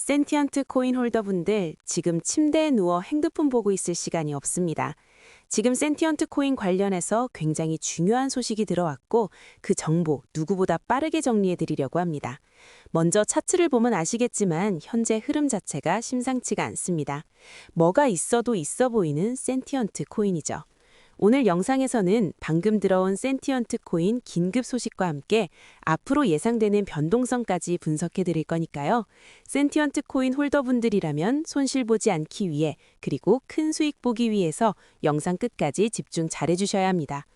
센티언트 코인 홀더분들, 지금 침대에 누워 핸드폰 보고 있을 시간이 없습니다. 지금 센티언트 코인 관련해서 굉장히 중요한 소식이 들어왔고 그 정보 누구보다 빠르게 정리해 드리려고 합니다. 먼저 차트를 보면 아시겠지만 현재 흐름 자체가 심상치가 않습니다. 뭐가 있어도 있어 보이는 센티언트 코인이죠. 오늘 영상에서는 방금 들어온 센티언트 코인 긴급 소식과 함께 앞으로 예상되는 변동성까지 분석해 드릴 거니까요. 센티언트 코인 홀더분들이라면 손실 보지 않기 위해 그리고 큰 수익 보기 위해서 영상 끝까지 집중 잘해 주셔야 합니다.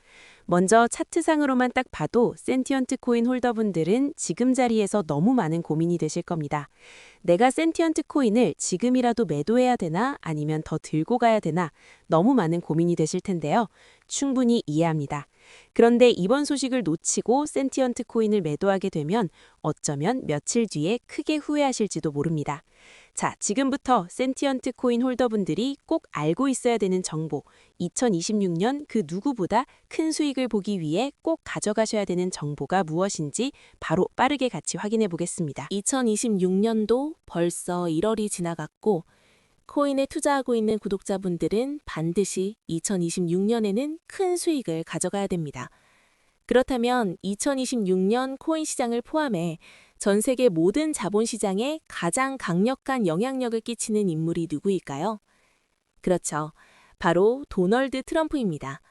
먼저 차트상으로만 딱 봐도 센티언트 코인 홀더분들은 지금 자리에서 너무 많은 고민이 되실 겁니다. 내가 센티언트 코인을 지금이라도 매도해야 되나 아니면 더 들고 가야 되나 너무 많은 고민이 되실 텐데요. 충분히 이해합니다. 그런데 이번 소식을 놓치고 센티언트 코인을 매도하게 되면 어쩌면 며칠 뒤에 크게 후회하실지도 모릅니다. 자, 지금부터 센티언트 코인 홀더분들이 꼭 알고 있어야 되는 정보, 2026년 그 누구보다 큰 수익을 보기 위해 꼭 가져가셔야 되는 정보가 무엇인지 바로 빠르게 같이 확인해 보겠습니다. 2026년도 벌써 1월이 지나갔고 코인에 투자하고 있는 구독자분들은 반드시 2026년에는 큰 수익을 가져가야 됩니다. 그렇다면 2026년 코인 시장을 포함해 전 세계 모든 자본시장에 가장 강력한 영향력을 끼치는 인물이 누구일까요? 그렇죠. 바로 도널드 트럼프입니다.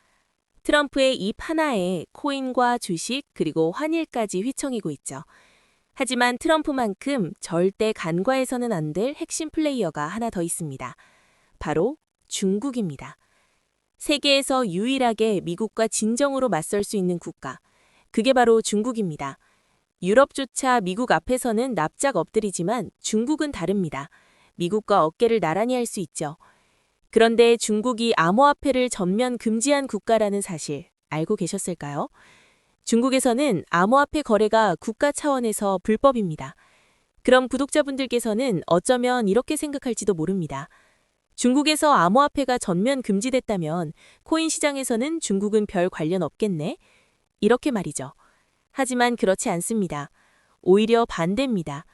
트럼프의 입 하나에 코인과 주식 그리고 환율까지 휘청이고 있죠. 하지만 트럼프만큼 절대 간과해서는 안 될 핵심 플레이어가 하나 더 있습니다. 바로 중국입니다. 세계에서 유일하게 미국과 진정으로 맞설 수 있는 국가, 그게 바로 중국입니다. 유럽조차 미국 앞에서는 납작 엎드리지만 중국은 다릅니다. 미국과 어깨를 나란히 할 수 있죠. 그런데 중국이 암호화폐를 전면 금지한 국가라는 사실 알고 계셨을까요? 중국에서는 암호화폐 거래가 국가 차원에서 불법입니다. 그럼 구독자분들께서는 어쩌면 이렇게 생각할지도 모릅니다. 중국에서 암호화폐가 전면 금지됐다면 코인 시장에서는 중국은 별 관련 없겠네? 이렇게 말이죠. 하지만 그렇지 않습니다. 오히려 반대입니다.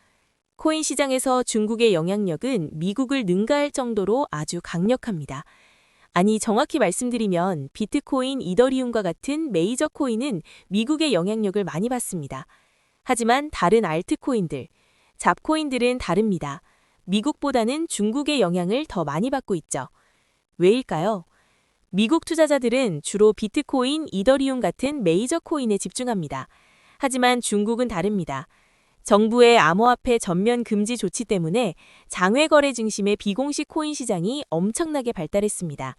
코인 시장에서 중국의 영향력은 미국을 능가할 정도로 아주 강력합니다. 아니, 정확히 말씀드리면 비트코인, 이더리움과 같은 메이저 코인은 미국의 영향력을 많이 받습니다. 하지만 다른 알트코인들, 잡코인들은 다릅니다. 미국보다는 중국의 영향을 더 많이 받고 있죠. 왜일까요? 미국 투자자들은 주로 비트코인, 이더리움 같은 메이저 코인에 집중합니다. 하지만 중국은 다릅니다. 정부의 암호화폐 전면 금지 조치 때문에 장외거래 중심의 비공식 코인 시장이 엄청나게 발달했습니다.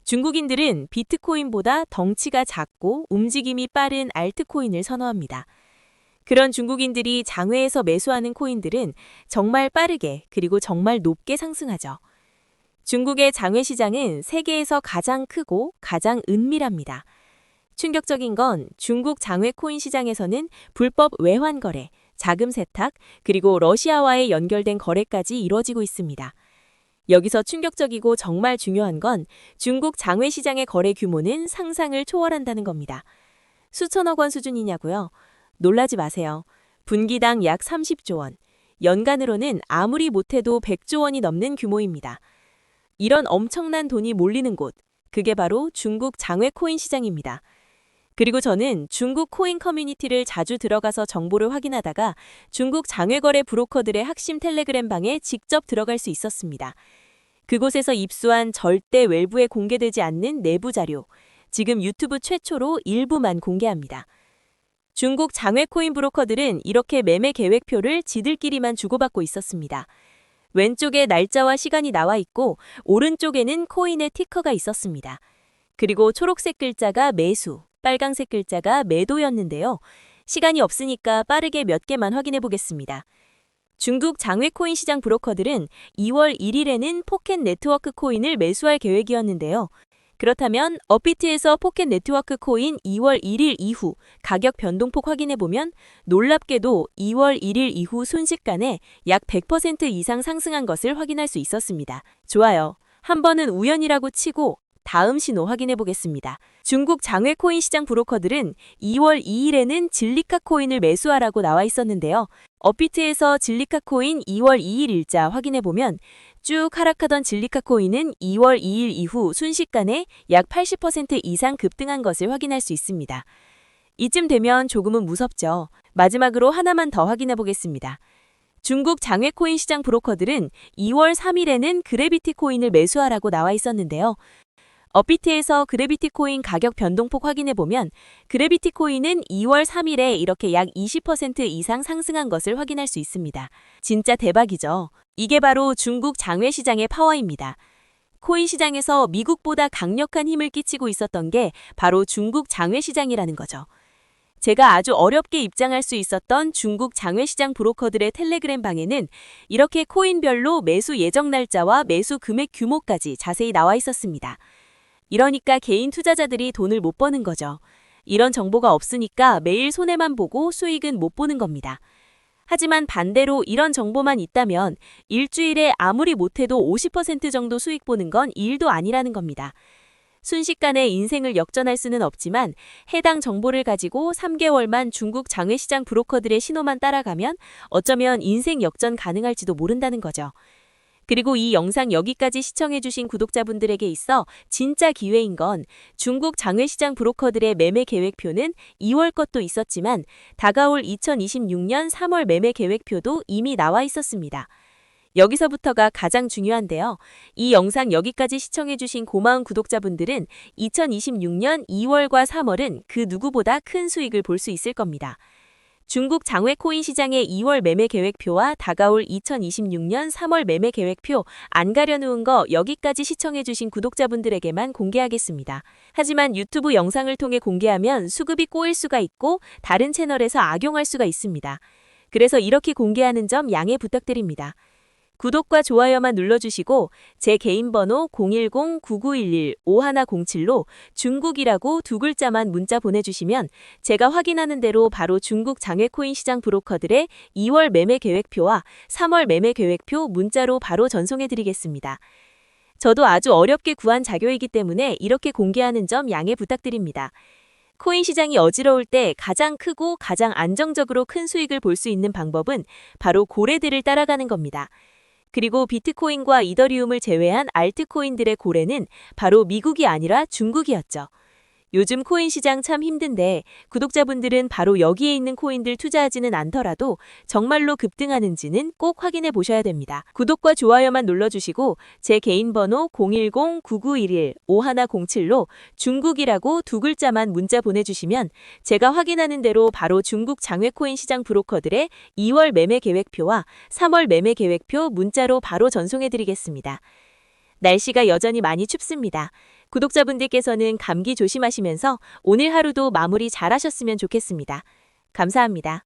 중국인들은 비트코인보다 덩치가 작고 움직임이 빠른 알트코인을 선호합니다. 그런 중국인들이 장외에서 매수하는 코인들은 정말 빠르게 그리고 정말 높게 상승하죠. 중국의 장외 시장은 세계에서 가장 크고 가장 은밀합니다. 충격적인 건 중국 장외 코인 시장에서는 불법 외환 거래, 자금 세탁, 그리고 러시아와의 연결된 거래까지 이루어지고 있습니다. 여기서 충격적이고 정말 중요한 건 중국 장외 시장의 거래 규모는 상상을 초월한다는 겁니다. 수천억 원 수준이냐고요? 놀라지 마세요. 분기당 약 30조 원, 연간으로는 아무리 못해도 100조 원이 넘는 규모입니다. 이런 엄청난 돈이 몰리는 곳, 그게 바로 중국 장외 코인 시장입니다. 그리고 저는 중국 코인 커뮤니티를 자주 들어가서 정보를 확인하다가 중국 장외거래 브로커들의 핵심 텔레그램 방에 직접 들어갈 수 있었습니다. 그곳에서 입수한 절대 외부에 공개되지 않는 내부 자료, 지금 유튜브 최초로 일부만 공개합니다. 중국 장외 코인 브로커들은 이렇게 매매 계획표를 지들끼리만 주고받고 있었습니다. 왼쪽에 날짜와 시간이 나와 있고 오른쪽에는 코인의 티커가 있었습니다. 그리고 초록색 글자가 매수, 빨강색 글자가 매도였는데요. 시간이 없으니까 빠르게 몇 개만 확인해 보겠습니다. 중국 장외 코인 시장 브로커들은 2월 1일에는 포켓 네트워크 코인을 매수할 계획이었는데요. 그렇다면 업비트에서 포켓 네트워크 코인 2월 1일 이후 가격 변동폭 확인해 보면 놀랍게도 2월 1일 이후 순식간에 약 100% 이상 상승한 것을 확인할 수 있었습니다. 좋아요. 한 번은 우연이라고 치고 다음 신호 확인해 보겠습니다. 중국 장외 코인 시장 브로커들은 2월 2일에는 진리카 코인을 매수하라고 나와 있었는데요. 업비트에서 진리카 코인 2월 2일 일자 확인해 보면 쭉 하락하던 진리카 코인은 2월 2일 이후 순식간에 약 80% 이상 급등한 것을 확인할 수 있습니다. 이쯤 되면 조금은 무섭죠. 마지막으로 하나만 더 확인해 보겠습니다. 중국 장외 코인 시장 브로커들은 2월 3일에는 그래비티 코인을 매수하라고 나와 있었는데요. 업비트에서 그래비티 코인 가격 변동폭 확인해 보면 그래비티 코인은 2월 3일에 이렇게 약 20% 이상 상승한 것을 확인할 수 있습니다. 진짜 대박이죠. 이게 바로 중국 장외 시장의 파워입니다. 코인 시장에서 미국보다 강력한 힘을 끼치고 있었던 게 바로 중국 장외 시장이라는 거죠. 제가 아주 어렵게 입장할 수 있었던 중국 장외시장 브로커들의 텔레그램 방에는 이렇게 코인별로 매수 예정 날짜와 매수 금액 규모까지 자세히 나와 있었습니다. 이러니까 개인 투자자들이 돈을 못 버는 거죠. 이런 정보가 없으니까 매일 손해만 보고 수익은 못 보는 겁니다. 하지만 반대로 이런 정보만 있다면 일주일에 아무리 못해도 50% 정도 수익 보는 건 일도 아니라는 겁니다. 순식간에 인생을 역전할 수는 없지만 해당 정보를 가지고 3개월만 중국 장외시장 브로커들의 신호만 따라가면 어쩌면 인생 역전 가능할지도 모른다는 거죠. 그리고 이 영상 여기까지 시청해주신 구독자분들에게 있어 진짜 기회인 건 중국 장외시장 브로커들의 매매 계획표는 2월 것도 있었지만 다가올 2026년 3월 매매 계획표도 이미 나와 있었습니다. 여기서부터가 가장 중요한데요. 이 영상 여기까지 시청해주신 고마운 구독자분들은 2026년 2월과 3월은 그 누구보다 큰 수익을 볼 수 있을 겁니다. 중국 장외 코인 시장의 2월 매매 계획표와 다가올 2026년 3월 매매 계획표 안 가려놓은 거 여기까지 시청해주신 구독자분들에게만 공개하겠습니다. 하지만 유튜브 영상을 통해 공개하면 수급이 꼬일 수가 있고 다른 채널에서 악용할 수가 있습니다. 그래서 이렇게 공개하는 점 양해 부탁드립니다. 구독과 좋아요만 눌러주시고 제 개인 번호 010-9911-5107로 중국이라고 두 글자만 문자 보내주시면 제가 확인하는 대로 바로 중국 장외코인 시장 브로커들의 2월 매매 계획표와 3월 매매 계획표 문자로 바로 전송해드리겠습니다. 저도 아주 어렵게 구한 자료이기 때문에 이렇게 공개하는 점 양해 부탁드립니다. 코인 시장이 어지러울 때 가장 크고 가장 안정적으로 큰 수익을 볼 수 있는 방법은 바로 고래들을 따라가는 겁니다. 그리고 비트코인과 이더리움을 제외한 알트코인들의 고래는 바로 미국이 아니라 중국이었죠. 요즘 코인 시장 참 힘든데 구독자분들은 바로 여기에 있는 코인들 투자하지는 않더라도 정말로 급등하는지는 꼭 확인해 보셔야 됩니다. 구독과 좋아요만 눌러주시고 제 개인 번호 010-9911-5107로 중국이라고 두 글자만 문자 보내주시면 제가 확인하는 대로 바로 중국 장외코인 시장 브로커들의 2월 매매 계획표와 3월 매매 계획표 문자로 바로 전송해드리겠습니다. 날씨가 여전히 많이 춥습니다. 구독자분들께서는 감기 조심하시면서 오늘 하루도 마무리 잘 하셨으면 좋겠습니다. 감사합니다.